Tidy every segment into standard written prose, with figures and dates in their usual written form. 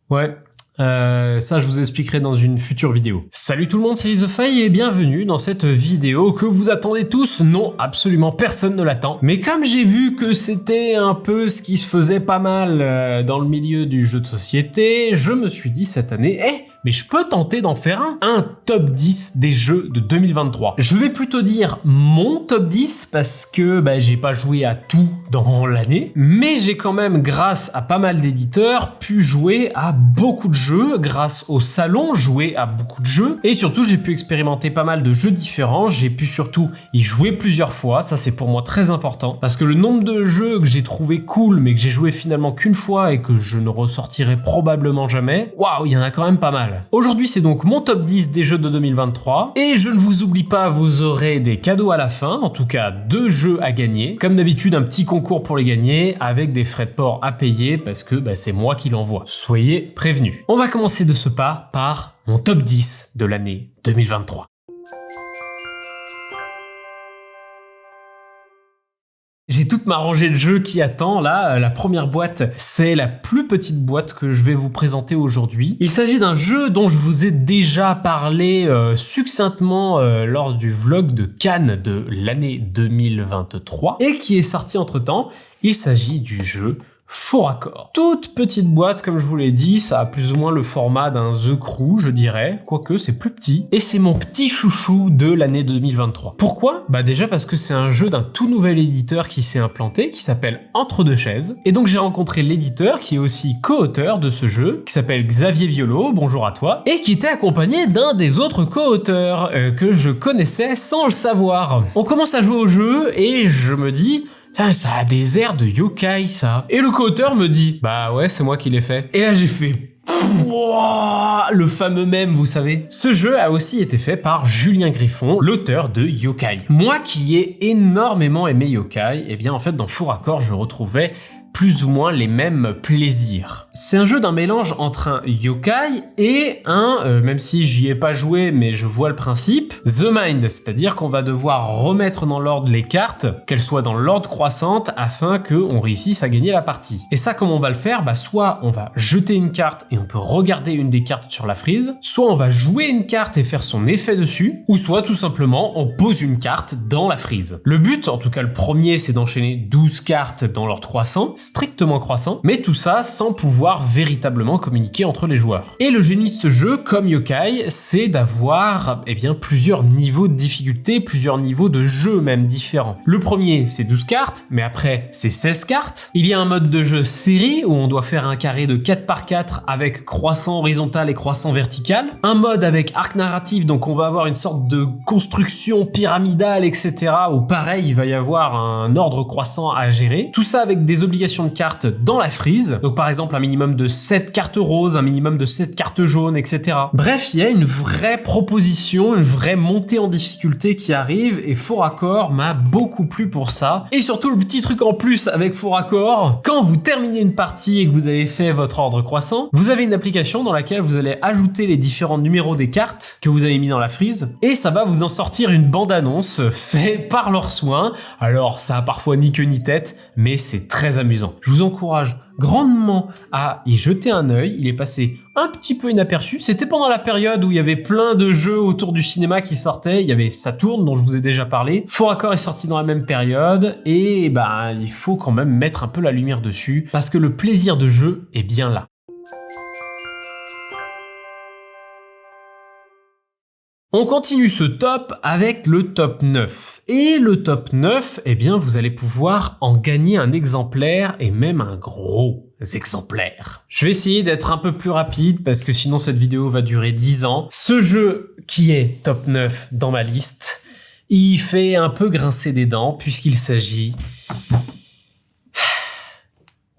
Ouais. Ça je vous expliquerai dans une future vidéo. Salut tout le monde, c'est TheFaille et bienvenue dans cette vidéo que vous attendez tous. Non, absolument personne ne l'attend. Mais comme j'ai vu que c'était un peu ce qui se faisait pas mal dans le milieu du jeu de société, je me suis dit cette année, mais je peux tenter d'en faire un top 10 des jeux de 2023. Je vais plutôt dire mon top 10 parce que j'ai pas joué à tout dans l'année, mais j'ai quand même, grâce à pas mal d'éditeurs, pu jouer à beaucoup de jeux, grâce au salon, jouer à beaucoup de jeux, et surtout j'ai pu expérimenter pas mal de jeux différents, j'ai pu surtout y jouer plusieurs fois, ça c'est pour moi très important, parce que le nombre de jeux que j'ai trouvé cool, mais que j'ai joué finalement qu'une fois et que je ne ressortirai probablement jamais, waouh, il y en a quand même pas mal. Aujourd'hui c'est donc mon top 10 des jeux de 2023, et je ne vous oublie pas, vous aurez des cadeaux à la fin, en tout cas 2 jeux à gagner, comme d'habitude un petit concours pour les gagner, avec des frais de port à payer, parce que c'est moi qui l'envoie. Soyez prévenus. On va commencer de ce pas par mon top 10 de l'année 2023. J'ai toute ma rangée de jeux qui attend là. La première boîte, c'est la plus petite boîte que je vais vous présenter aujourd'hui. Il s'agit d'un jeu dont je vous ai déjà parlé succinctement lors du vlog de Cannes de l'année 2023 et qui est sorti entre temps. Il s'agit du jeu Faux Raccord. Toute petite boîte, comme je vous l'ai dit, ça a plus ou moins le format d'un The Crew, je dirais, quoique c'est plus petit. Et c'est mon petit chouchou de l'année 2023. Pourquoi ? Déjà parce que c'est un jeu d'un tout nouvel éditeur qui s'est implanté, qui s'appelle Entre deux chaises. Et donc j'ai rencontré l'éditeur, qui est aussi co-auteur de ce jeu, qui s'appelle Xavier Violo, bonjour à toi, et qui était accompagné d'un des autres co-auteurs que je connaissais sans le savoir. On commence à jouer au jeu, et je me dis... ça a des airs de yokai, ça. Et le co-auteur me dit, ouais, c'est moi qui l'ai fait. Et là, j'ai fait, le fameux mème, vous savez. Ce jeu a aussi été fait par Julien Griffon, l'auteur de Yokai. Moi qui ai énormément aimé Yokai, en fait, dans Faux Raccord, je retrouvais plus ou moins les mêmes plaisirs. C'est un jeu d'un mélange entre un yokai et même si j'y ai pas joué mais je vois le principe, The Mind, c'est-à-dire qu'on va devoir remettre dans l'ordre les cartes, qu'elles soient dans l'ordre croissante afin qu'on réussisse à gagner la partie. Et ça, comment on va le faire ? Soit on va jeter une carte et on peut regarder une des cartes sur la frise, soit on va jouer une carte et faire son effet dessus, ou soit tout simplement on pose une carte dans la frise. Le but, en tout cas le premier, c'est d'enchaîner 12 cartes dans l'ordre croissant, strictement croissant, mais tout ça sans pouvoir véritablement communiquer entre les joueurs. Et le génie de ce jeu, comme Yokai, c'est d'avoir plusieurs niveaux de difficulté, plusieurs niveaux de jeu même différents. Le premier, c'est 12 cartes, mais après, c'est 16 cartes. Il y a un mode de jeu série où on doit faire un carré de 4 par 4 avec croissant horizontal et croissant vertical. Un mode avec arc narratif, donc on va avoir une sorte de construction pyramidale, etc. où pareil, il va y avoir un ordre croissant à gérer. Tout ça avec des obligations de cartes dans la frise, donc par exemple un minimum de 7 cartes roses, un minimum de 7 cartes jaunes, etc. Bref, il y a une vraie proposition, une vraie montée en difficulté qui arrive, et Faux Raccord m'a beaucoup plu pour ça. Et surtout, le petit truc en plus avec Faux Raccord, quand vous terminez une partie et que vous avez fait votre ordre croissant, vous avez une application dans laquelle vous allez ajouter les différents numéros des cartes que vous avez mis dans la frise, et ça va vous en sortir une bande-annonce faite par leurs soins. Alors ça a parfois ni queue ni tête, mais c'est très amusant. Je vous encourage grandement à y jeter un œil. Il est passé un petit peu inaperçu. C'était pendant la période où il y avait plein de jeux autour du cinéma qui sortaient. Il y avait Saturn, dont je vous ai déjà parlé. Faux Raccord est sorti dans la même période. Et il faut quand même mettre un peu la lumière dessus, parce que le plaisir de jeu est bien là. On continue ce top avec le top 9. Et le top 9, vous allez pouvoir en gagner un exemplaire et même un gros exemplaire. Je vais essayer d'être un peu plus rapide parce que sinon cette vidéo va durer 10 ans. Ce jeu qui est top 9 dans ma liste, il fait un peu grincer des dents puisqu'il s'agit...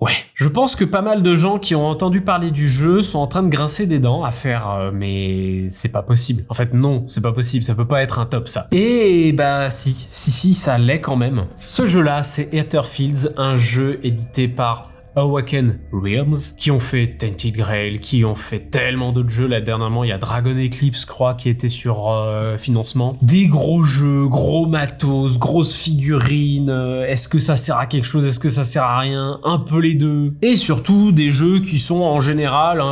Ouais, je pense que pas mal de gens qui ont entendu parler du jeu sont en train de grincer des dents à faire mais c'est pas possible. En fait non, c'est pas possible, ça peut pas être un top ça. Et si, ça l'est quand même. Ce jeu-là, c'est Etherfields, un jeu édité par Awaken Realms, qui ont fait Tainted Grail, qui ont fait tellement d'autres jeux. Là dernièrement, il y a Dragon Eclipse, je crois, qui était sur financement. Des gros jeux, gros matos, grosses figurines. Est-ce que ça sert à quelque chose? Est-ce que ça sert à rien? Un peu les deux. Et surtout des jeux qui sont en général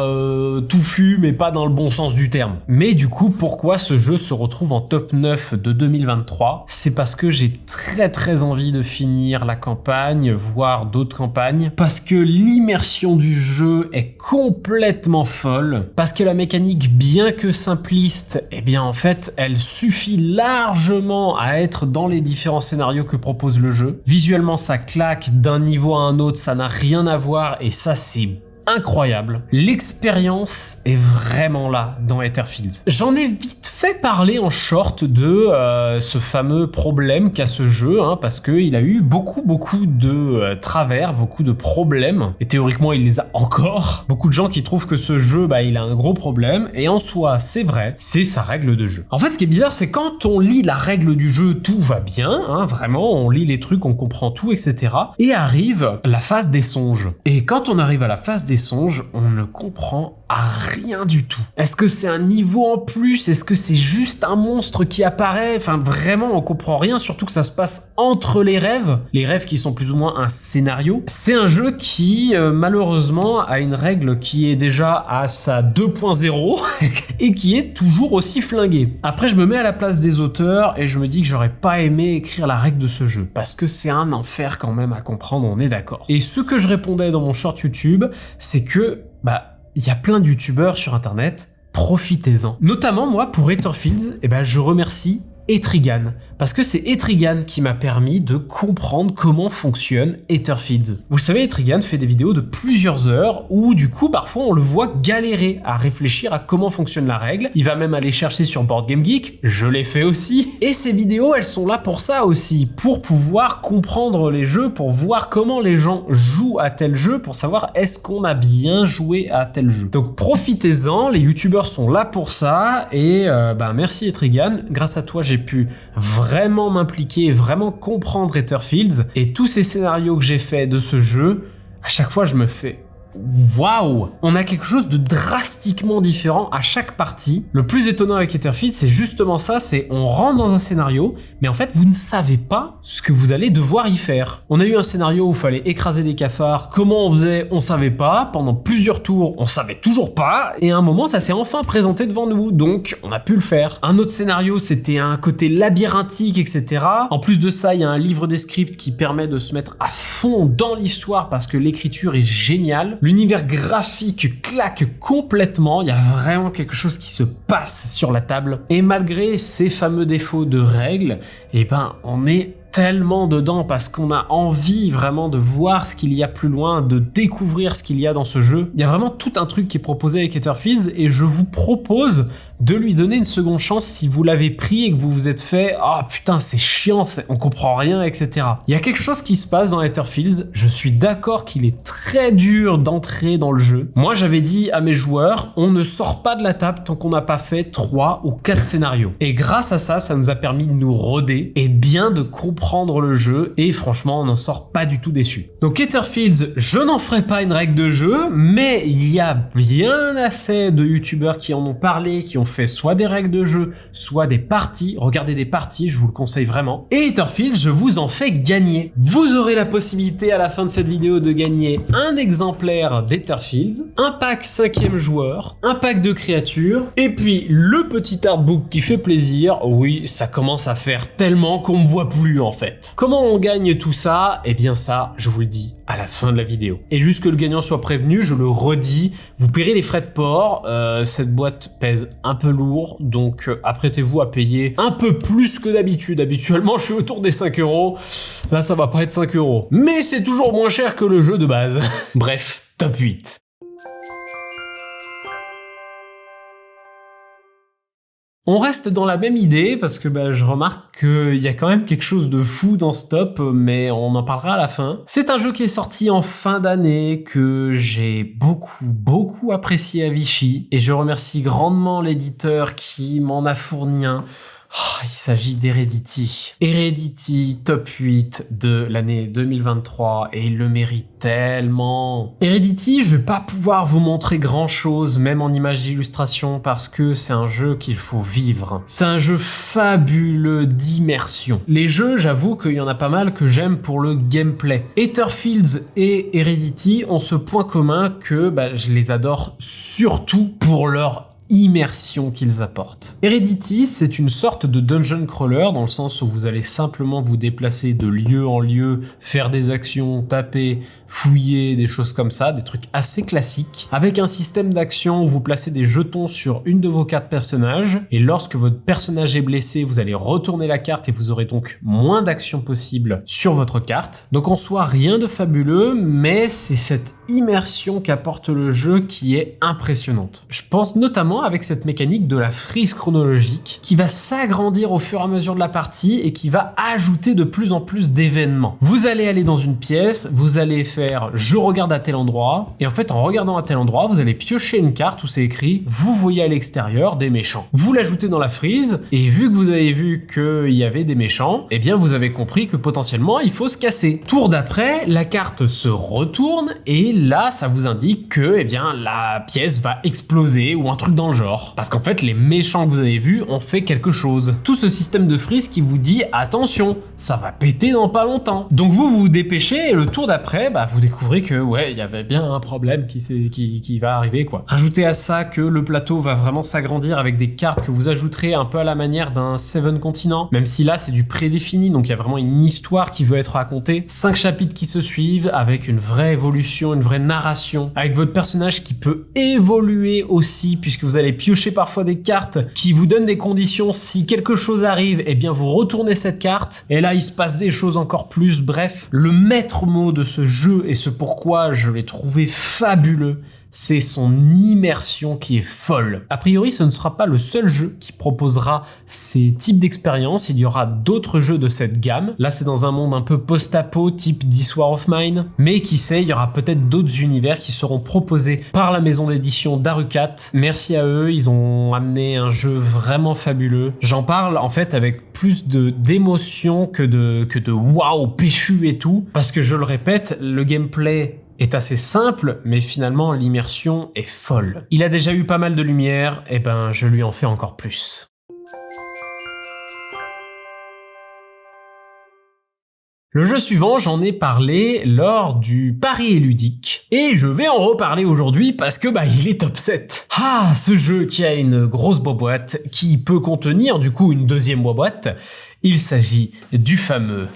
touffus, mais pas dans le bon sens du terme. Mais du coup, pourquoi ce jeu se retrouve en top 9 de 2023? C'est parce que j'ai très envie de finir la campagne, voire d'autres campagnes, parce que l'immersion du jeu est complètement folle, parce que la mécanique, bien que simpliste, eh bien en fait, elle suffit largement à être dans les différents scénarios que propose le jeu. Visuellement, ça claque d'un niveau à un autre, ça n'a rien à voir, et ça c'est incroyable. L'expérience est vraiment là dans Etherfields. J'en ai vite fait parler en short de ce fameux problème qu'a ce jeu, parce qu'il a eu beaucoup de travers, beaucoup de problèmes, et théoriquement il les a encore. Beaucoup de gens qui trouvent que ce jeu, il a un gros problème, et en soi c'est vrai, c'est sa règle de jeu. En fait ce qui est bizarre, c'est quand on lit la règle du jeu, tout va bien, vraiment, on lit les trucs, on comprend tout, etc. Et arrive la phase des songes. Et quand on arrive à la phase des songes, on ne comprend rien du tout. Est-ce que c'est un niveau en plus? Est-ce que c'est juste un monstre qui apparaît? Enfin vraiment on comprend rien, surtout que ça se passe entre les rêves qui sont plus ou moins un scénario. C'est un jeu qui malheureusement a une règle qui est déjà à sa 2.0 et qui est toujours aussi flinguée. Après je me mets à la place des auteurs et je me dis que j'aurais pas aimé écrire la règle de ce jeu, parce que c'est un enfer quand même à comprendre, on est d'accord. Et ce que je répondais dans mon short YouTube, c'est que il y a plein de youtubeurs sur internet, profitez-en. Notamment moi pour Etherfields, je remercie Etrigan, parce que c'est Etrigan qui m'a permis de comprendre comment fonctionne Etherfields. Vous savez, Etrigan fait des vidéos de plusieurs heures où du coup parfois on le voit galérer à réfléchir à comment fonctionne la règle. Il va même aller chercher sur Board Game Geek, je l'ai fait aussi. Et ces vidéos, elles sont là pour ça aussi, pour pouvoir comprendre les jeux, pour voir comment les gens jouent à tel jeu, pour savoir est-ce qu'on a bien joué à tel jeu. Donc profitez-en, les youtubeurs sont là pour ça, et merci Etrigan, grâce à toi j'ai pu vraiment m'impliquer, vraiment comprendre Etherfields, et tous ces scénarios que j'ai fait de ce jeu, à chaque fois je me fais waouh! On a quelque chose de drastiquement différent à chaque partie. Le plus étonnant avec Etherfields, c'est justement ça, c'est on rentre dans un scénario, mais en fait vous ne savez pas ce que vous allez devoir y faire. On a eu un scénario où il fallait écraser des cafards, comment on faisait, on savait pas, pendant plusieurs tours, on savait toujours pas, et à un moment ça s'est enfin présenté devant nous, donc on a pu le faire. Un autre scénario, c'était un côté labyrinthique, etc. En plus de ça, il y a un livre des scripts qui permet de se mettre à fond dans l'histoire parce que l'écriture est géniale. L'univers graphique claque complètement, il y a vraiment quelque chose qui se passe sur la table. Et malgré ces fameux défauts de règles, on est tellement dedans parce qu'on a envie vraiment de voir ce qu'il y a plus loin, de découvrir ce qu'il y a dans ce jeu. Il y a vraiment tout un truc qui est proposé avec Etherfields et je vous propose de lui donner une seconde chance si vous l'avez pris et que vous vous êtes fait « Ah putain, c'est chiant, on comprend rien, etc. » Il y a quelque chose qui se passe dans Etherfields, je suis d'accord qu'il est très dur d'entrer dans le jeu. Moi, j'avais dit à mes joueurs, on ne sort pas de la table tant qu'on n'a pas fait 3 ou 4 scénarios. Et grâce à ça, ça nous a permis de nous roder et bien de comprendre le jeu et franchement, on n'en sort pas du tout déçu. Donc Etherfields, je n'en ferai pas une règle de jeu, mais il y a bien assez de youtubeurs qui en ont parlé, qui ont fait soit des règles de jeu, soit des parties. Regardez des parties, je vous le conseille vraiment. Et Etherfields, je vous en fais gagner. Vous aurez la possibilité à la fin de cette vidéo de gagner un exemplaire d'Etherfields, un pack 5e joueur, un pack de créatures, et puis le petit artbook qui fait plaisir. Oui, ça commence à faire tellement qu'on me voit plus en fait. Comment on gagne tout ça? Eh bien ça, je vous le dis à la fin de la vidéo. Et juste que le gagnant soit prévenu, je le redis, vous paierez les frais de port. Cette boîte pèse un peu lourd, donc apprêtez-vous à payer un peu plus que d'habitude. Habituellement, je suis autour des 5 €. Là, ça va pas être 5 €. Mais c'est toujours moins cher que le jeu de base. Bref, top 8. On reste dans la même idée parce que je remarque qu'il y a quand même quelque chose de fou dans ce top, mais on en parlera à la fin. C'est un jeu qui est sorti en fin d'année, que j'ai beaucoup apprécié à Vichy, et je remercie grandement l'éditeur qui m'en a fourni un. Il s'agit d'Heredity. Heredity, top 8 de l'année 2023 et il le mérite tellement. Heredity, je vais pas pouvoir vous montrer grand chose, même en images d'illustration, parce que c'est un jeu qu'il faut vivre. C'est un jeu fabuleux d'immersion. Les jeux, j'avoue qu'il y en a pas mal que j'aime pour le gameplay. Aetherfields et Heredity ont ce point commun que je les adore surtout pour leur immersion qu'ils apportent. Heredity, c'est une sorte de dungeon crawler dans le sens où vous allez simplement vous déplacer de lieu en lieu, faire des actions, taper, fouiller, des choses comme ça, des trucs assez classiques, avec un système d'action où vous placez des jetons sur une de vos cartes personnages, et lorsque votre personnage est blessé, vous allez retourner la carte et vous aurez donc moins d'actions possibles sur votre carte. Donc en soi, rien de fabuleux, mais c'est cette immersion qu'apporte le jeu qui est impressionnante. Je pense notamment avec cette mécanique de la frise chronologique qui va s'agrandir au fur et à mesure de la partie et qui va ajouter de plus en plus d'événements. Vous allez aller dans une pièce, vous allez faire je regarde à tel endroit, et en fait en regardant à tel endroit, vous allez piocher une carte où c'est écrit vous voyez à l'extérieur des méchants. Vous l'ajoutez dans la frise, et vu que vous avez vu qu'il y avait des méchants, eh bien vous avez compris que potentiellement il faut se casser. Tour d'après, la carte se retourne, et là ça vous indique que la pièce va exploser ou un truc dans le genre. Parce qu'en fait les méchants que vous avez vus ont fait quelque chose. Tout ce système de frise qui vous dit attention, ça va péter dans pas longtemps. Donc vous vous dépêchez et le tour d'après, vous découvrez que il y avait bien un problème qui va arriver quoi. Rajoutez à ça que le plateau va vraiment s'agrandir avec des cartes que vous ajouterez un peu à la manière d'un Seven Continents, même si là c'est du prédéfini, donc il y a vraiment une histoire qui veut être racontée. 5 chapitres qui se suivent avec une vraie évolution, une vraie narration, avec votre personnage qui peut évoluer aussi puisque vous allez piocher parfois des cartes qui vous donnent des conditions. Si quelque chose arrive, vous retournez cette carte et là il se passe des choses encore plus. Bref, le maître mot de ce jeu et ce pourquoi je l'ai trouvé fabuleux, c'est son immersion qui est folle. A priori, ce ne sera pas le seul jeu qui proposera ces types d'expériences, il y aura d'autres jeux de cette gamme. Là, c'est dans un monde un peu post-apo, type This War of Mine, mais qui sait, il y aura peut-être d'autres univers qui seront proposés par la maison d'édition Darucat. Merci à eux, ils ont amené un jeu vraiment fabuleux. J'en parle en fait avec plus d'émotion que de waouh, péchu et tout, parce que je le répète, le gameplay est assez simple, mais finalement l'immersion est folle. Il a déjà eu pas mal de lumière, et je lui en fais encore plus. Le jeu suivant, j'en ai parlé lors du Paris et ludique, et je vais en reparler aujourd'hui parce que il est top 7. Ah, ce jeu qui a une grosse boîte, qui peut contenir du coup une deuxième boîte, il s'agit du fameux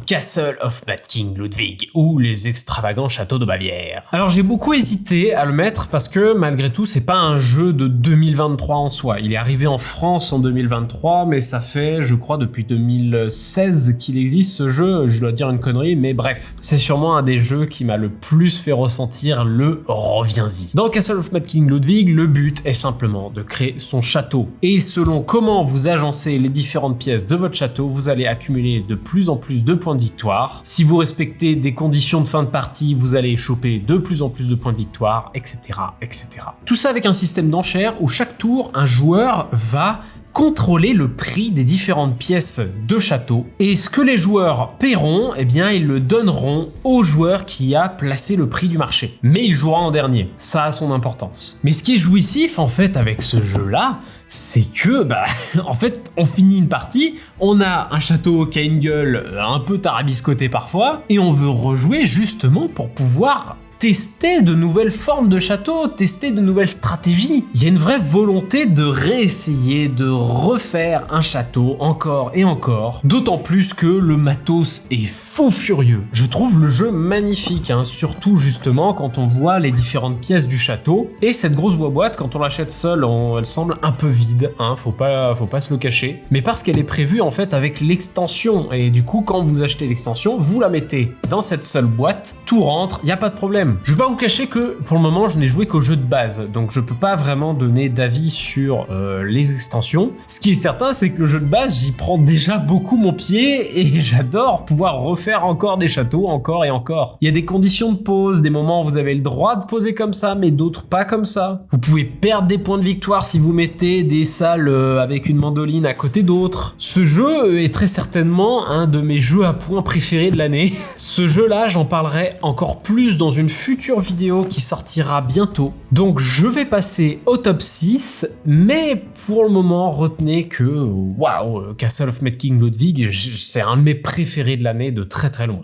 Castle of Mad King Ludwig, ou les extravagants châteaux de Bavière. Alors j'ai beaucoup hésité à le mettre parce que malgré tout c'est pas un jeu de 2023 en soi. Il est arrivé en France en 2023, mais ça fait je crois depuis 2016 qu'il existe ce jeu, je dois dire une connerie, mais bref. C'est sûrement un des jeux qui m'a le plus fait ressentir le reviens-y. Dans Castle of Mad King Ludwig, le but est simplement de créer son château. Et selon comment vous agencez les différentes pièces de votre château, vous allez accumuler de plus en plus de points de victoire. Si vous respectez des conditions de fin de partie, vous allez choper de plus en plus de points de victoire, etc., etc. Tout ça avec un système d'enchères où chaque tour, un joueur va contrôler le prix des différentes pièces de château, et ce que les joueurs paieront, ils le donneront au joueur qui a placé le prix du marché. Mais il jouera en dernier, ça a son importance. Mais ce qui est jouissif en fait avec ce jeu-là, c'est que, en fait, on finit une partie, on a un château qui a une gueule un peu tarabiscotée parfois, et on veut rejouer justement pour pouvoir tester de nouvelles formes de châteaux, tester de nouvelles stratégies. Il y a une vraie volonté de réessayer, de refaire un château encore et encore, d'autant plus que le matos est fou furieux. Je trouve le jeu magnifique, surtout justement quand on voit les différentes pièces du château, et cette grosse boîte, quand on l'achète seule, elle semble un peu vide, faut pas se le cacher, mais parce qu'elle est prévue en fait avec l'extension, et du coup quand vous achetez l'extension, vous la mettez dans cette seule boîte, tout rentre, il n'y a pas de problème. même. Je vais pas vous cacher que pour le moment je n'ai joué qu'au jeu de base, donc je peux pas vraiment donner d'avis sur les extensions. Ce qui est certain, c'est que le jeu de base, j'y prends déjà beaucoup mon pied et j'adore pouvoir refaire encore des châteaux, encore et encore. Il y a des conditions de pause, des moments où vous avez le droit de poser comme ça, mais d'autres pas comme ça. Vous pouvez perdre des points de victoire si vous mettez des salles avec une mandoline à côté d'autres. Ce jeu est très certainement un de mes jeux à points préférés de l'année. Ce jeu-là, j'en parlerai encore plus dans une future vidéo qui sortira bientôt. Donc je vais passer au top 6, mais pour le moment, retenez que waouh, Castle of Mad King Ludwig, c'est un de mes préférés de l'année de très très loin.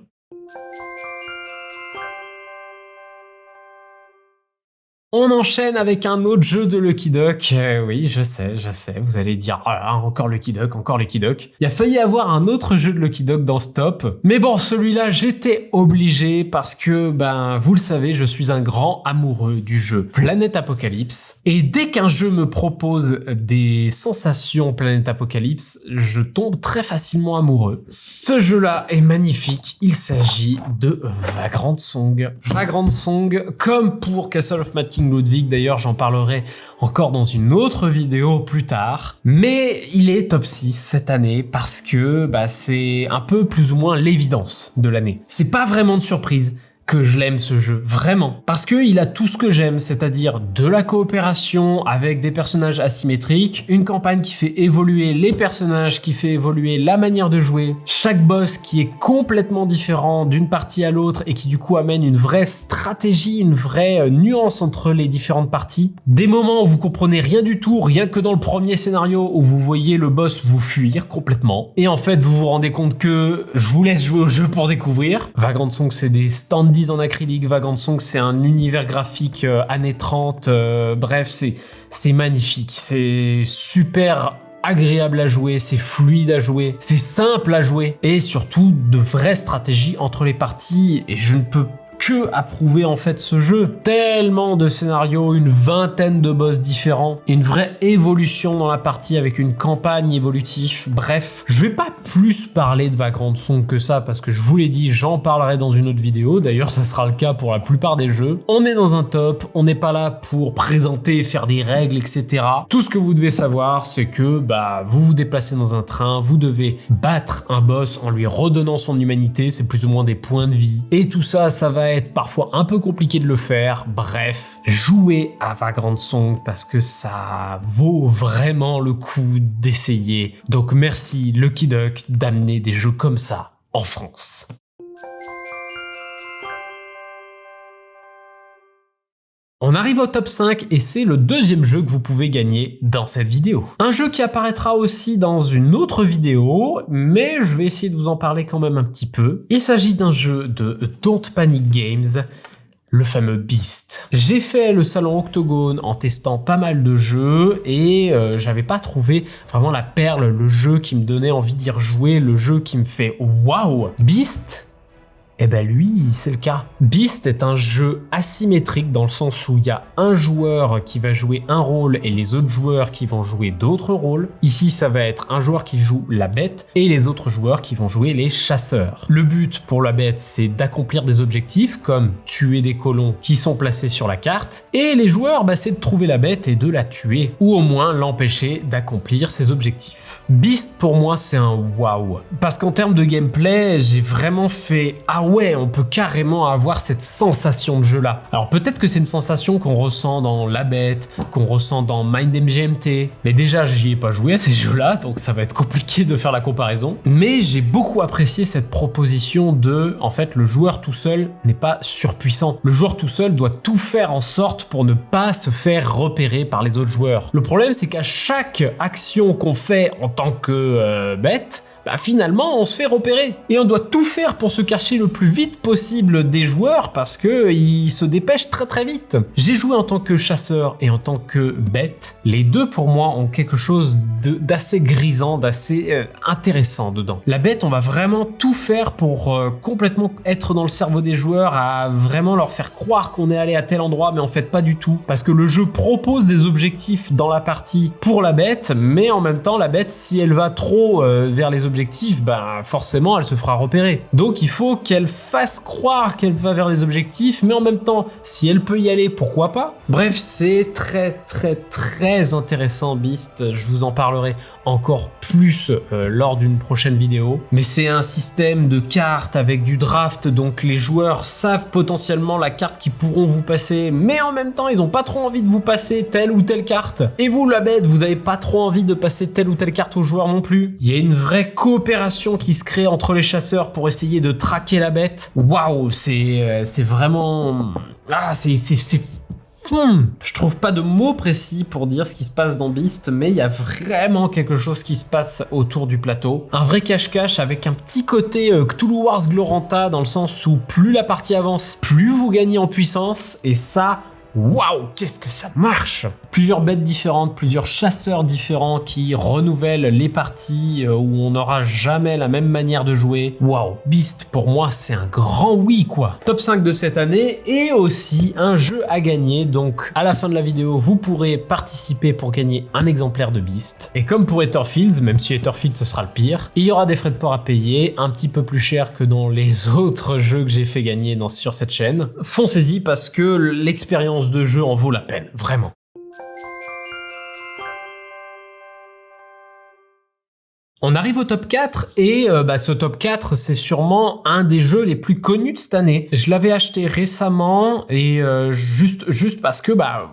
On enchaîne avec un autre jeu de Lucky Duck. Oui, je sais, vous allez dire, oh là, encore Lucky Duck, encore Lucky Duck. Il a failli avoir un autre jeu de Lucky Duck dans ce top. Mais bon, celui-là, j'étais obligé parce que, vous le savez, je suis un grand amoureux du jeu Planet Apocalypse. Et dès qu'un jeu me propose des sensations Planet Apocalypse, je tombe très facilement amoureux. Ce jeu-là est magnifique. Il s'agit de Vagrant Song. Vagrant Song, comme pour Castle of Mad King Ludwig, d'ailleurs j'en parlerai encore dans une autre vidéo plus tard, mais il est top 6 cette année parce que c'est un peu plus ou moins l'évidence de l'année. C'est pas vraiment de surprise que je l'aime ce jeu, vraiment. Parce qu'il a tout ce que j'aime, c'est-à-dire de la coopération avec des personnages asymétriques, une campagne qui fait évoluer les personnages, qui fait évoluer la manière de jouer, chaque boss qui est complètement différent d'une partie à l'autre et qui du coup amène une vraie stratégie, une vraie nuance entre les différentes parties. Des moments où vous comprenez rien du tout, rien que dans le premier scénario où vous voyez le boss vous fuir complètement. Et en fait, vous vous rendez compte que je vous laisse jouer au jeu pour découvrir. Vagrant Song, c'est des standees en acrylique, Vagrant Song c'est un univers graphique années 30, bref c'est magnifique, c'est super agréable à jouer, c'est fluide à jouer, c'est simple à jouer et surtout de vraies stratégies entre les parties et je ne peux que approuver en fait ce jeu. Tellement de scénarios, une vingtaine de boss différents, une vraie évolution dans la partie avec une campagne évolutive. Bref, je vais pas plus parler de Vagrant Song que ça parce que je vous l'ai dit, j'en parlerai dans une autre vidéo. D'ailleurs, ça sera le cas pour la plupart des jeux. On est dans un top, on n'est pas là pour présenter, faire des règles, etc. Tout ce que vous devez savoir, c'est que vous vous déplacez dans un train, vous devez battre un boss en lui redonnant son humanité, c'est plus ou moins des points de vie. Et tout ça, ça va être parfois un peu compliqué de le faire. Bref, jouez à Vagrant Song parce que ça vaut vraiment le coup d'essayer. Donc merci Lucky Duck d'amener des jeux comme ça en France. On arrive au top 5 et c'est le deuxième jeu que vous pouvez gagner dans cette vidéo. Un jeu qui apparaîtra aussi dans une autre vidéo, mais je vais essayer de vous en parler quand même un petit peu. Il s'agit d'un jeu de Don't Panic Games, le fameux Beast. J'ai fait le salon Octogone en testant pas mal de jeux et j'avais pas trouvé vraiment la perle, le jeu qui me donnait envie d'y rejouer, le jeu qui me fait waouh. Beast, eh ben lui, c'est le cas. Beast est un jeu asymétrique dans le sens où il y a un joueur qui va jouer un rôle et les autres joueurs qui vont jouer d'autres rôles. Ici, ça va être un joueur qui joue la bête et les autres joueurs qui vont jouer les chasseurs. Le but pour la bête, c'est d'accomplir des objectifs comme tuer des colons qui sont placés sur la carte et les joueurs, c'est de trouver la bête et de la tuer ou au moins l'empêcher d'accomplir ses objectifs. Beast, pour moi, c'est un waouh. Parce qu'en termes de gameplay, j'ai vraiment fait ah ouais, on peut carrément avoir cette sensation de jeu là. Alors peut-être que c'est une sensation qu'on ressent dans La Bête, qu'on ressent dans Mind MGMT, mais déjà j'y ai pas joué à ces jeux là, donc ça va être compliqué de faire la comparaison. Mais j'ai beaucoup apprécié cette proposition de, en fait, le joueur tout seul n'est pas surpuissant. Le joueur tout seul doit tout faire en sorte pour ne pas se faire repérer par les autres joueurs. Le problème, c'est qu'à chaque action qu'on fait en tant que bête, finalement on se fait repérer et on doit tout faire pour se cacher le plus vite possible des joueurs parce que ils se dépêchent très très vite. J'ai joué en tant que chasseur et en tant que bête. Les deux pour moi ont quelque chose d'assez grisant, d'assez intéressant dedans. La bête, on va vraiment tout faire pour complètement être dans le cerveau des joueurs, à vraiment leur faire croire qu'on est allé à tel endroit mais en fait pas du tout parce que le jeu propose des objectifs dans la partie pour la bête, mais en même temps la bête, si elle va trop vers les objectifs objectifs, bah forcément elle se fera repérer. Donc il faut qu'elle fasse croire qu'elle va vers les objectifs, mais en même temps, si elle peut y aller, pourquoi pas? Bref, c'est très intéressant Beast, je vous en parlerai encore plus lors d'une prochaine vidéo. Mais c'est un système de cartes avec du draft, donc les joueurs savent potentiellement la carte qu'ils pourront vous passer, mais en même temps ils ont pas trop envie de vous passer telle ou telle carte. Et vous la bête, vous avez pas trop envie de passer telle ou telle carte aux joueurs non plus. Il y a une vraie coopération qui se crée entre les chasseurs pour essayer de traquer la bête. Waouh, c'est vraiment... Ah, je trouve pas de mots précis pour dire ce qui se passe dans Beast, mais il y a vraiment quelque chose qui se passe autour du plateau. Un vrai cache-cache avec un petit côté Cthulhu Wars Gloranta, dans le sens où plus la partie avance, plus vous gagnez en puissance, et ça... Waouh, qu'est-ce que ça marche! Plusieurs bêtes différentes, plusieurs chasseurs différents qui renouvellent les parties où on n'aura jamais la même manière de jouer. Waouh, Beast pour moi c'est un grand oui quoi! Top 5 de cette année et aussi un jeu à gagner, donc à la fin de la vidéo vous pourrez participer pour gagner un exemplaire de Beast. Et comme pour Etherfields, même si Etherfields ça sera le pire, il y aura des frais de port à payer, un petit peu plus cher que dans les autres jeux que j'ai fait gagner sur cette chaîne. Foncez-y parce que l'expérience de jeu en vaut la peine, vraiment. On arrive au top 4 et ce top 4 c'est sûrement un des jeux les plus connus de cette année. Je l'avais acheté récemment et juste parce que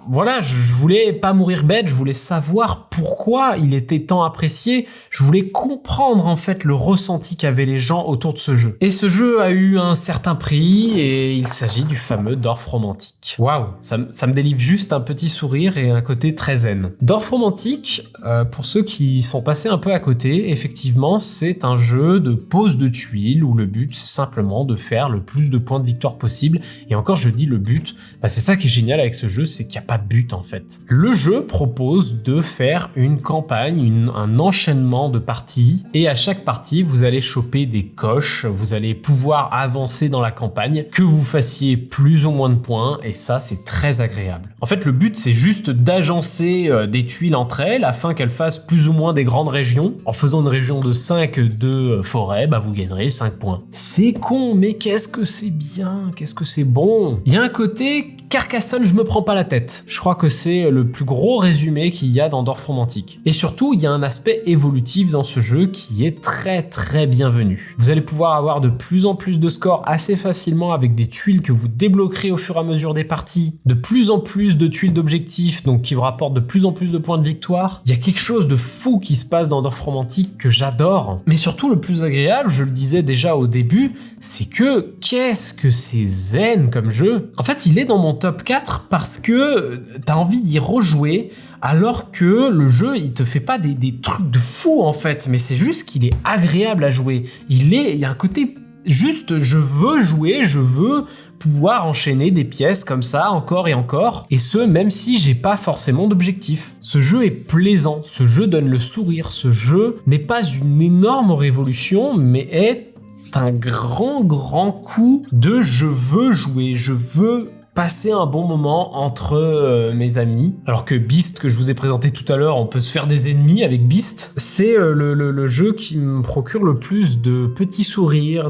voilà, je voulais pas mourir bête, je voulais savoir pourquoi il était tant apprécié, je voulais comprendre en fait le ressenti qu'avaient les gens autour de ce jeu. Et ce jeu a eu un certain prix et il s'agit du fameux Dorf Romantique. Waouh, ça me délivre juste un petit sourire et un côté très zen. Dorf Romantique, pour ceux qui sont passés un peu à côté, effectivement, c'est un jeu de pose de tuiles où le but c'est simplement de faire le plus de points de victoire possible. Et encore, je dis le but, c'est ça qui est génial avec ce jeu, c'est qu'il n'y a pas de but en fait. Le jeu propose de faire une campagne, un enchaînement de parties, et à chaque partie, vous allez choper des coches, vous allez pouvoir avancer dans la campagne, que vous fassiez plus ou moins de points, et ça c'est très agréable. En fait, le but c'est juste d'agencer des tuiles entre elles afin qu'elles fassent plus ou moins des grandes régions. En faisant une région de 5 de forêt, vous gagnerez 5 points. C'est con, mais qu'est-ce que c'est bien, qu'est-ce que c'est bon. Il y a un côté Carcassonne, je me prends pas la tête. Je crois que c'est le plus gros résumé qu'il y a dans Dorf Romantique. Et surtout, il y a un aspect évolutif dans ce jeu qui est très bienvenu. Vous allez pouvoir avoir de plus en plus de scores assez facilement avec des tuiles que vous débloquerez au fur et à mesure des parties, de plus en plus de tuiles d'objectifs, donc qui vous rapportent de plus en plus de points de victoire. Il y a quelque chose de fou qui se passe dans Dorf Romantique que j'adore. Mais surtout, le plus agréable, je le disais déjà au début, c'est que qu'est-ce que c'est zen comme jeu. En fait, il est dans mon top 4 parce que t'as envie d'y rejouer alors que le jeu, il te fait pas des trucs de fou en fait, mais c'est juste qu'il est agréable à jouer. Il y a un côté juste, je veux jouer, je veux pouvoir enchaîner des pièces comme ça encore et encore, et ce même si j'ai pas forcément d'objectif. Ce jeu est plaisant, ce jeu donne le sourire, ce jeu n'est pas une énorme révolution, mais est un grand coup de je veux jouer, je veux passer un bon moment entre mes amis. Alors que Beast, que je vous ai présenté tout à l'heure, on peut se faire des ennemis avec Beast. C'est le jeu qui me procure le plus de petits sourires,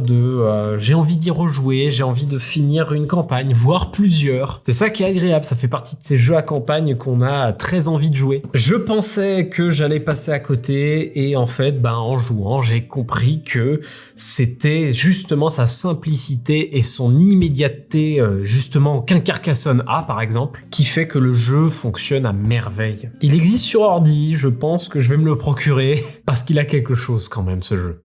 j'ai envie d'y rejouer, j'ai envie de finir une campagne, voire plusieurs. C'est ça qui est agréable, ça fait partie de ces jeux à campagne qu'on a très envie de jouer. Je pensais que j'allais passer à côté et en fait, en jouant, j'ai compris que c'était justement sa simplicité et son immédiateté, justement, Carcassonne A par exemple, qui fait que le jeu fonctionne à merveille. Il existe sur ordi, je pense que je vais me le procurer, parce qu'il a quelque chose quand même ce jeu.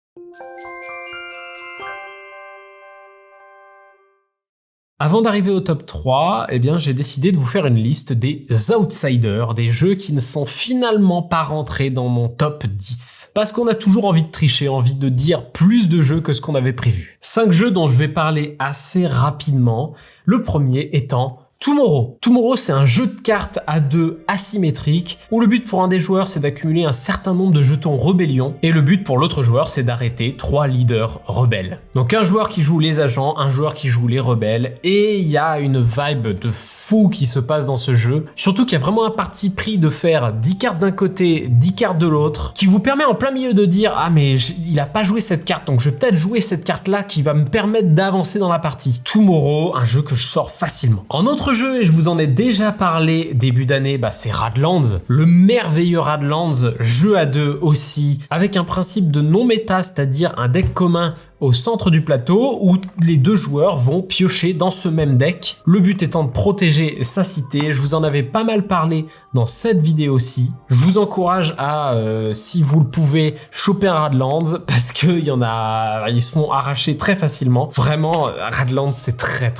Avant d'arriver au top 3, j'ai décidé de vous faire une liste des outsiders, des jeux qui ne sont finalement pas rentrés dans mon top 10. Parce qu'on a toujours envie de tricher, envie de dire plus de jeux que ce qu'on avait prévu. 5 jeux dont je vais parler assez rapidement, le premier étant Tomorrow. Tomorrow, c'est un jeu de cartes à 2 asymétrique où le but pour un des joueurs, c'est d'accumuler un certain nombre de jetons rébellion et le but pour l'autre joueur, c'est d'arrêter 3 leaders rebelles. Donc un joueur qui joue les agents, un joueur qui joue les rebelles et il y a une vibe de fou qui se passe dans ce jeu. Surtout qu'il y a vraiment un parti pris de faire 10 cartes d'un côté, 10 cartes de l'autre qui vous permet en plein milieu de dire « Ah mais il a pas joué cette carte donc je vais peut-être jouer cette carte là qui va me permettre d'avancer dans la partie. » Tomorrow, un jeu que je sors facilement. En autre jeu, et je vous en ai déjà parlé début d'année, c'est Radlands. Le merveilleux Radlands, jeu à 2 aussi, avec un principe de non-méta, c'est-à-dire un deck commun au centre du plateau où les 2 joueurs vont piocher dans ce même deck. Le but étant de protéger sa cité. Je vous en avais pas mal parlé dans cette vidéo-ci. Je vous encourage à, si vous le pouvez, choper un Radlands parce qu'il y en a, ils se font arracher très facilement. Vraiment, Radlands, c'est très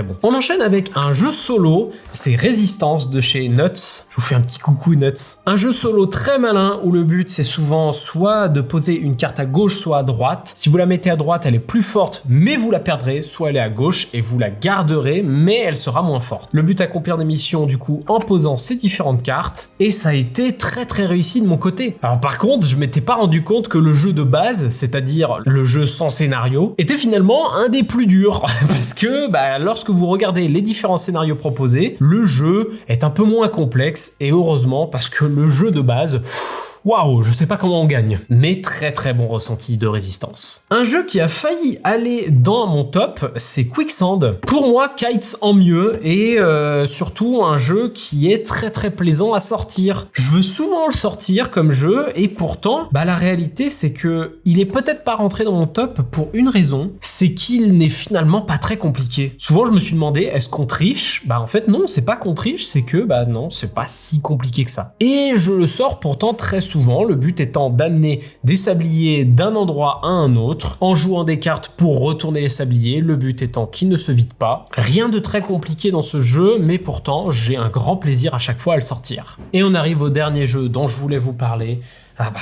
bon. On enchaîne avec un jeu solo, c'est Résistance de chez Nuts. Je vous fais un petit coucou Nuts. Un jeu solo très malin où le but c'est souvent soit de poser une carte à gauche, soit à droite. Si vous la mettez à droite, elle est plus forte, mais vous la perdrez, soit elle est à gauche et vous la garderez, mais elle sera moins forte. Le but, accomplir des missions du coup en posant ces différentes cartes, et ça a été très réussi de mon côté. Alors par contre, je m'étais pas rendu compte que le jeu de base, c'est-à-dire le jeu sans scénario, était finalement un des plus durs, parce que lorsque vous regardez les différents scénarios proposés, le jeu est un peu moins complexe, et heureusement, parce que le jeu de base... Waouh, je sais pas comment on gagne, mais très bon ressenti de Résistance. Un jeu qui a failli aller dans mon top, c'est Quicksand. Pour moi, Kites en mieux et surtout un jeu qui est très plaisant à sortir. Je veux souvent le sortir comme jeu et pourtant, la réalité c'est que il est peut-être pas rentré dans mon top pour une raison, c'est qu'il n'est finalement pas très compliqué. Souvent, je me suis demandé, est-ce qu'on triche? En fait non, c'est pas qu'on triche, c'est que non, c'est pas si compliqué que ça. Et je le sors pourtant très souvent. Le but étant d'amener des sabliers d'un endroit à un autre en jouant des cartes pour retourner les sabliers, le but étant qu'ils ne se vident pas. Rien de très compliqué dans ce jeu, mais pourtant j'ai un grand plaisir à chaque fois à le sortir. Et on arrive au dernier jeu dont je voulais vous parler.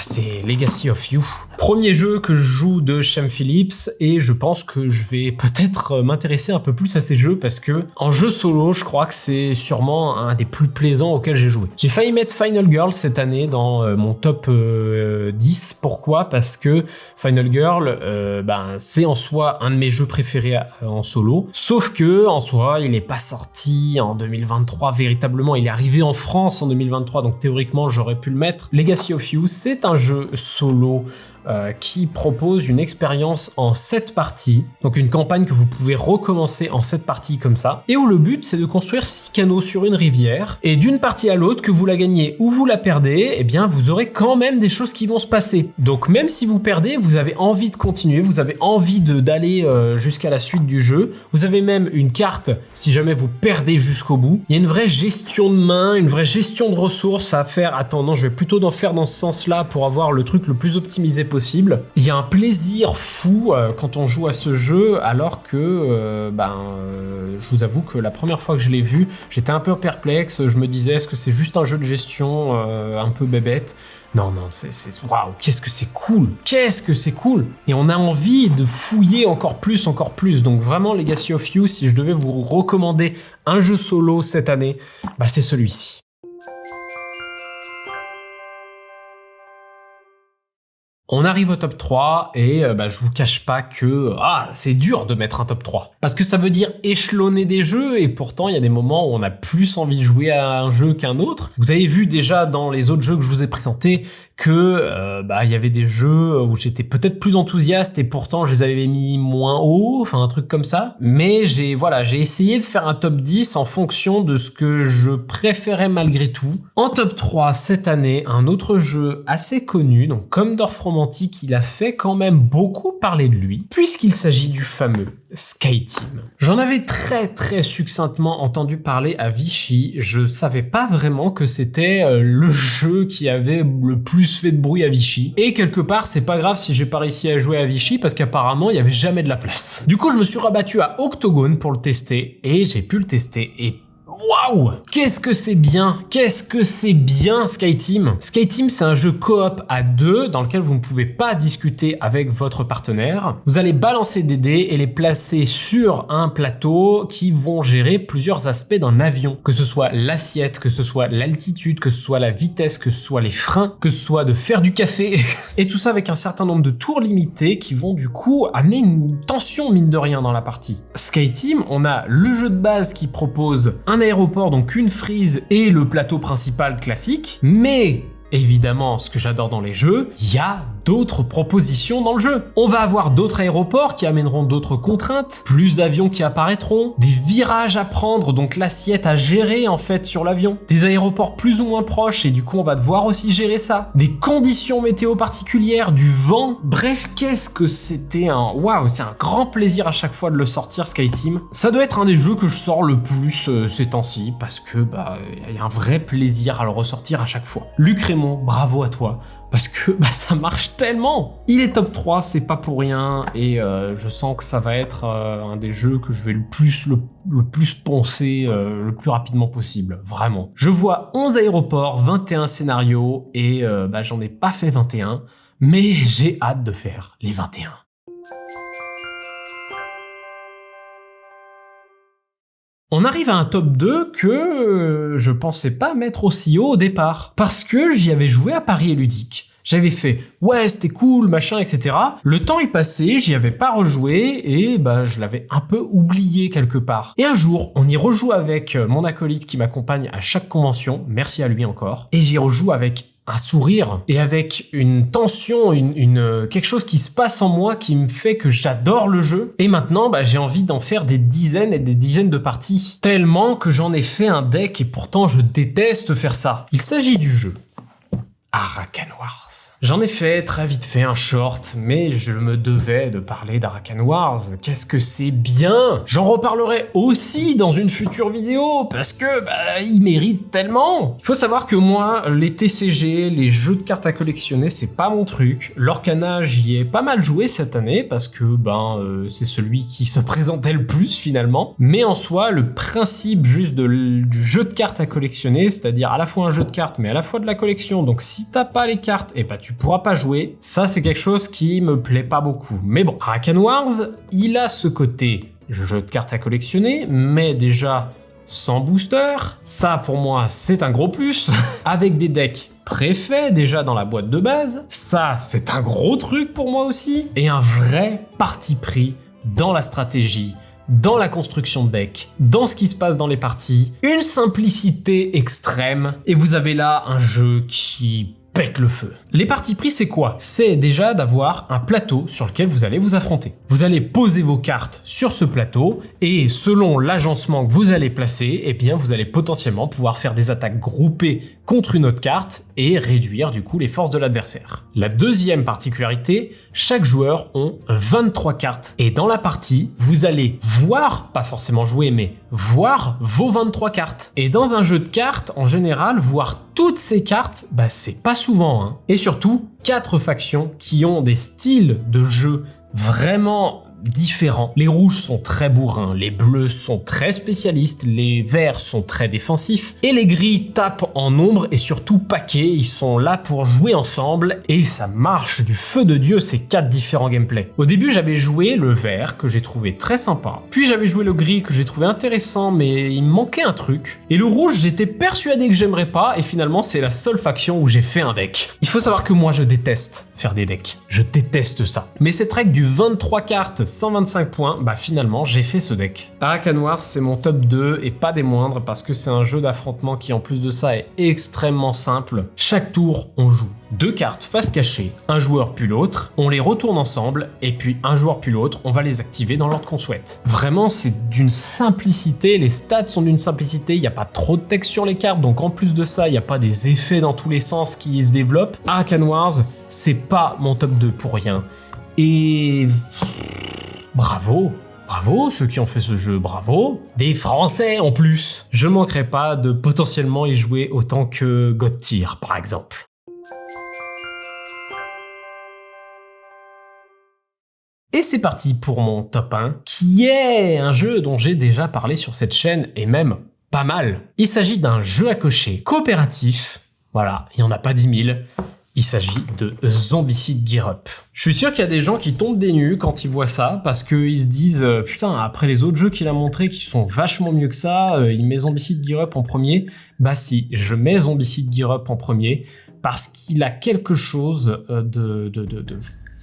C'est Legacy of You. Premier jeu que je joue de Shem Phillips et je pense que je vais peut-être m'intéresser un peu plus à ces jeux parce que en jeu solo, je crois que c'est sûrement un des plus plaisants auxquels j'ai joué. J'ai failli mettre Final Girl cette année dans mon top 10. Pourquoi? Parce que Final Girl, c'est en soi un de mes jeux préférés en solo. Sauf que en soi, il n'est pas sorti en 2023 véritablement. Il est arrivé en France en 2023, donc théoriquement, j'aurais pu le mettre. Legacy of You, c'est un jeu solo qui propose une expérience en 7 parties, donc une campagne que vous pouvez recommencer en 7 parties comme ça, et où le but c'est de construire 6 canaux sur une rivière, et d'une partie à l'autre, que vous la gagnez ou vous la perdez, vous aurez quand même des choses qui vont se passer. Donc même si vous perdez, vous avez envie de continuer, vous avez envie d'aller jusqu'à la suite du jeu, vous avez même une carte si jamais vous perdez jusqu'au bout. Il y a une vraie gestion de main, une vraie gestion de ressources à faire. Attends, non, je vais plutôt en faire dans ce sens-là pour avoir le truc le plus optimisé possible. Il y a un plaisir fou quand on joue à ce jeu, alors que je vous avoue que la première fois que je l'ai vu, j'étais un peu perplexe. Je me disais, est-ce que c'est juste un jeu de gestion un peu bébête? Non, c'est waouh, qu'est-ce que c'est cool! Et on a envie de fouiller encore plus. Donc vraiment, Legacy of You, si je devais vous recommander un jeu solo cette année, c'est celui-ci. On arrive au top 3 et je vous cache pas que c'est dur de mettre un top 3. Parce que ça veut dire échelonner des jeux et pourtant il y a des moments où on a plus envie de jouer à un jeu qu'un autre. Vous avez vu déjà dans les autres jeux que je vous ai présentés que il y avait des jeux où j'étais peut-être plus enthousiaste et pourtant je les avais mis moins haut, enfin un truc comme ça. Mais j'ai essayé de faire un top 10 en fonction de ce que je préférais malgré tout. En top 3 cette année, un autre jeu assez connu, donc Comdorf Romantique, il a fait quand même beaucoup parler de lui, puisqu'il s'agit du fameux Skyteam. J'en avais très succinctement entendu parler à Vichy. Je savais pas vraiment que c'était le jeu qui avait le plus fait de bruit à Vichy. Et quelque part, c'est pas grave si j'ai pas réussi à jouer à Vichy parce qu'apparemment, il y avait jamais de la place. Du coup, je me suis rabattu à Octogone pour le tester et j'ai pu le tester et Waouh! Qu'est-ce que c'est bien! Qu'est-ce que c'est bien SkyTeam! SkyTeam, c'est un jeu coop à 2 dans lequel vous ne pouvez pas discuter avec votre partenaire. Vous allez balancer des dés et les placer sur un plateau qui vont gérer plusieurs aspects d'un avion. Que ce soit l'assiette, que ce soit l'altitude, que ce soit la vitesse, que ce soit les freins, que ce soit de faire du café. Et tout ça avec un certain nombre de tours limités qui vont du coup amener une tension mine de rien dans la partie. SkyTeam, on a le jeu de base qui propose un aéroport, donc une frise et le plateau principal classique, mais évidemment, ce que j'adore dans les jeux, il y a d'autres propositions dans le jeu. On va avoir d'autres aéroports qui amèneront d'autres contraintes, plus d'avions qui apparaîtront, des virages à prendre, donc l'assiette à gérer en fait sur l'avion, des aéroports plus ou moins proches et du coup on va devoir aussi gérer ça, des conditions météo particulières, du vent, bref, qu'est-ce que c'était un... Waouh, c'est un grand plaisir à chaque fois de le sortir SkyTeam. Ça doit être un des jeux que je sors le plus ces temps-ci parce que y a un vrai plaisir à le ressortir à chaque fois. Luc Raymond, bravo à toi. Parce que ça marche tellement. Il est top 3, c'est pas pour rien, et je sens que ça va être un des jeux que je vais le plus poncer le plus rapidement possible, vraiment. Je vois 11 aéroports, 21 scénarios, et j'en ai pas fait 21, mais j'ai hâte de faire les 21. On arrive à un top 2 que je pensais pas mettre aussi haut au départ, parce que j'y avais joué à Paris et Ludique. J'avais fait « ouais, c'était cool, machin, etc. » Le temps est passé, j'y avais pas rejoué et je l'avais un peu oublié quelque part. Et un jour, on y rejoue avec mon acolyte qui m'accompagne à chaque convention, merci à lui encore, et j'y rejoue avec un sourire et avec une tension, quelque chose qui se passe en moi qui me fait que j'adore le jeu. Et maintenant, j'ai envie d'en faire des dizaines et des dizaines de parties. Tellement que j'en ai fait un deck et pourtant je déteste faire ça. Il s'agit du jeu Arakan Wars. J'en ai fait très vite fait un short, mais je me devais de parler d'Arakan Wars. Qu'est-ce que c'est bien! J'en reparlerai aussi dans une future vidéo, parce que il mérite tellement! Il faut savoir que moi, les TCG, les jeux de cartes à collectionner, c'est pas mon truc. Lorcana, j'y ai pas mal joué cette année, parce que c'est celui qui se présentait le plus finalement. Mais en soi, le principe juste du jeu de cartes à collectionner, c'est-à-dire à la fois un jeu de cartes, mais à la fois de la collection, donc si t'as pas les cartes, tu pourras pas jouer. Ça, c'est quelque chose qui me plaît pas beaucoup. Mais bon, Arakan Wars, il a ce côté jeu de cartes à collectionner, mais déjà sans booster. Ça, pour moi, c'est un gros plus. Avec des decks préfaits déjà dans la boîte de base. Ça, c'est un gros truc pour moi aussi. Et un vrai parti pris dans la stratégie, dans la construction de deck, dans ce qui se passe dans les parties, une simplicité extrême, et vous avez là un jeu qui pète le feu. Les parties pris, c'est quoi? C'est déjà d'avoir un plateau sur lequel vous allez vous affronter. Vous allez poser vos cartes sur ce plateau, et selon l'agencement que vous allez placer, vous allez potentiellement pouvoir faire des attaques groupées contre une autre carte et réduire du coup les forces de l'adversaire. La deuxième particularité, chaque joueur ont 23 cartes et dans la partie, vous allez voir, pas forcément jouer, mais voir vos 23 cartes. Et dans un jeu de cartes, en général, voir toutes ces cartes, c'est pas souvent, hein. Et surtout, 4 factions qui ont des styles de jeu vraiment différents. Les rouges sont très bourrins, les bleus sont très spécialistes, les verts sont très défensifs, et les gris tapent en nombre et surtout paquets, ils sont là pour jouer ensemble, et ça marche du feu de Dieu ces 4 différents gameplays. Au début, j'avais joué le vert, que j'ai trouvé très sympa, puis j'avais joué le gris, que j'ai trouvé intéressant, mais il me manquait un truc, et le rouge, j'étais persuadé que j'aimerais pas, et finalement, c'est la seule faction où j'ai fait un deck. Il faut savoir que moi, je déteste faire des decks. Je déteste ça. Mais cette règle du 23 cartes, 125 points, finalement, j'ai fait ce deck. Arakan Wars, c'est mon top 2 et pas des moindres parce que c'est un jeu d'affrontement qui, en plus de ça, est extrêmement simple. Chaque tour, on joue 2 cartes face cachée, un joueur puis l'autre, on les retourne ensemble et puis un joueur puis l'autre, on va les activer dans l'ordre qu'on souhaite. Vraiment, c'est d'une simplicité, les stats sont d'une simplicité, il n'y a pas trop de texte sur les cartes, donc en plus de ça, il n'y a pas des effets dans tous les sens qui se développent. Arakan Wars, c'est pas mon top 2 pour rien. Et bravo! Bravo, ceux qui ont fait ce jeu, bravo. Des Français en plus. Je manquerai pas de potentiellement y jouer autant que God Tier, par exemple. Et c'est parti pour mon top 1, qui est un jeu dont j'ai déjà parlé sur cette chaîne, et même pas mal. Il s'agit d'un jeu à cocher coopératif. Voilà, il n'y en a pas 10 000. Il s'agit de Zombicide Gear Up. Je suis sûr qu'il y a des gens qui tombent des nues quand ils voient ça, parce qu'ils se disent « Putain, après les autres jeux qu'il a montrés qui sont vachement mieux que ça, il met Zombicide Gear Up en premier. » Bah si, je mets Zombicide Gear Up en premier, parce qu'il a quelque chose de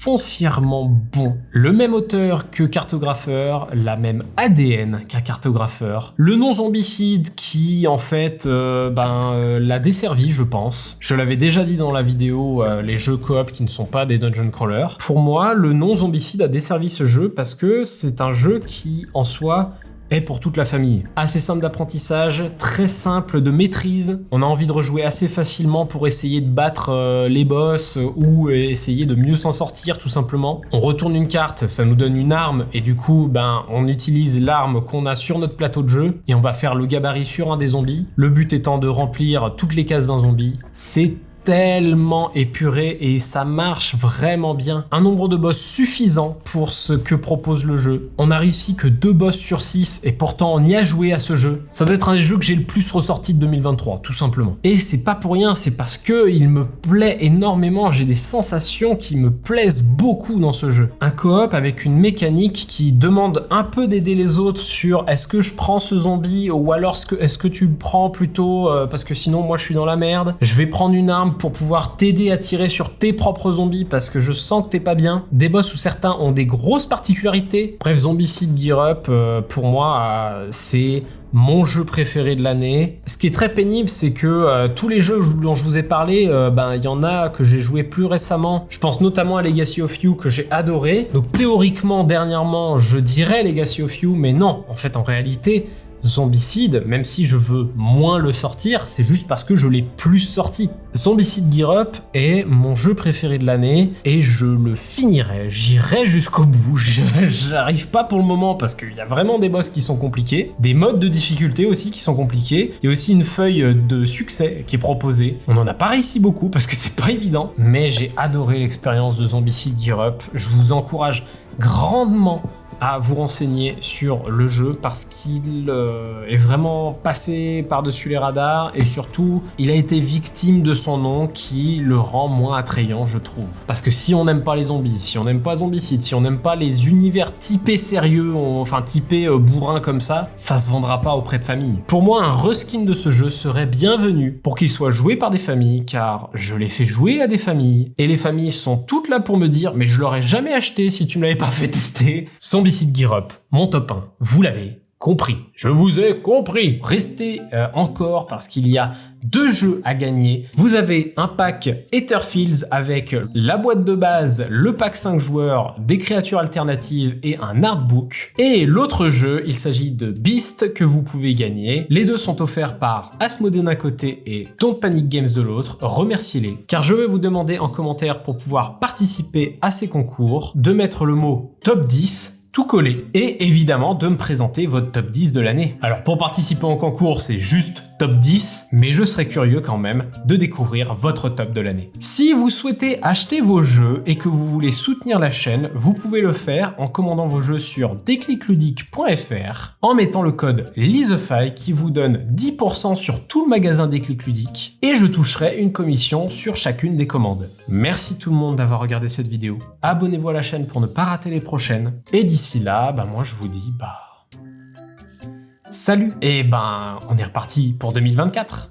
foncièrement bon. Le même auteur que Cartographeur, la même ADN qu'un Cartographeur. Le nom Zombicide qui, en fait, l'a desservi, je pense. Je l'avais déjà dit dans la vidéo, les jeux coop qui ne sont pas des dungeon crawlers. Pour moi, le nom Zombicide a desservi ce jeu parce que c'est un jeu qui, en soi, est pour toute la famille. Assez simple d'apprentissage, très simple de maîtrise. On a envie de rejouer assez facilement pour essayer de battre les boss ou essayer de mieux s'en sortir tout simplement. On retourne une carte, ça nous donne une arme et du coup, on utilise l'arme qu'on a sur notre plateau de jeu et on va faire le gabarit sur un des zombies. Le but étant de remplir toutes les cases d'un zombie. C'est tellement épuré et ça marche vraiment bien. Un nombre de boss suffisant pour ce que propose le jeu. On a réussi que 2 boss sur 6 et pourtant on y a joué à ce jeu. Ça doit être un des jeux que j'ai le plus ressorti de 2023, tout simplement. Et c'est pas pour rien, c'est parce que il me plaît énormément, j'ai des sensations qui me plaisent beaucoup dans ce jeu. Un coop avec une mécanique qui demande un peu d'aider les autres sur est-ce que je prends ce zombie ou alors est-ce que tu le prends plutôt parce que sinon moi je suis dans la merde. Je vais prendre une arme pour pouvoir t'aider à tirer sur tes propres zombies parce que je sens que t'es pas bien. Des boss où certains ont des grosses particularités. Bref, Zombicide Gear Up, pour moi, c'est mon jeu préféré de l'année. Ce qui est très pénible, c'est que tous les jeux dont je vous ai parlé, il y en a que j'ai joué plus récemment. Je pense notamment à Legacy of You que j'ai adoré. Donc théoriquement, dernièrement, je dirais Legacy of You, mais non, en fait, en réalité, Zombicide, même si je veux moins le sortir, c'est juste parce que je l'ai plus sorti. Zombicide Gear Up est mon jeu préféré de l'année et je le finirai, j'irai jusqu'au bout. J'arrive pas pour le moment parce qu'il y a vraiment des boss qui sont compliqués, des modes de difficulté aussi qui sont compliqués, il y a aussi une feuille de succès qui est proposée. On en a pas réussi beaucoup parce que c'est pas évident, mais j'ai adoré l'expérience de Zombicide Gear Up. Je vous encourage grandement à vous renseigner sur le jeu parce qu'il est vraiment passé par-dessus les radars et surtout il a été victime de son nom qui le rend moins attrayant, je trouve. Parce que si on n'aime pas les zombies, si on n'aime pas Zombicide, si on n'aime pas les univers typés sérieux, enfin typés bourrins comme ça se vendra pas auprès de famille. Pour moi, un reskin de ce jeu serait bienvenu pour qu'il soit joué par des familles car je l'ai fait jouer à des familles et les familles sont toutes là pour me dire mais je l'aurais jamais acheté si tu me l'avais pas fait tester. Zombicide Gear Up, mon top 1, vous l'avez compris. Je vous ai compris. Restez encore parce qu'il y a 2 jeux à gagner. Vous avez un pack Etherfields avec la boîte de base, le pack 5 joueurs, des créatures alternatives et un artbook. Et l'autre jeu, il s'agit de Beast que vous pouvez gagner. Les deux sont offerts par Asmodee d'un côté et Don't Panic Games de l'autre. Remerciez-les. Car je vais vous demander en commentaire pour pouvoir participer à ces concours de mettre le mot top 10 tout collé et évidemment de me présenter votre top 10 de l'année. Alors pour participer au concours, c'est juste top 10, mais je serais curieux quand même de découvrir votre top de l'année. Si vous souhaitez acheter vos jeux et que vous voulez soutenir la chaîne, vous pouvez le faire en commandant vos jeux sur déclicludique.fr en mettant le code LISEFY qui vous donne 10% sur tout le magasin Déclic Ludique et je toucherai une commission sur chacune des commandes. Merci tout le monde d'avoir regardé cette vidéo. Abonnez-vous à la chaîne pour ne pas rater les prochaines et d'ici là, moi je vous dis salut. Et on est reparti pour 2024.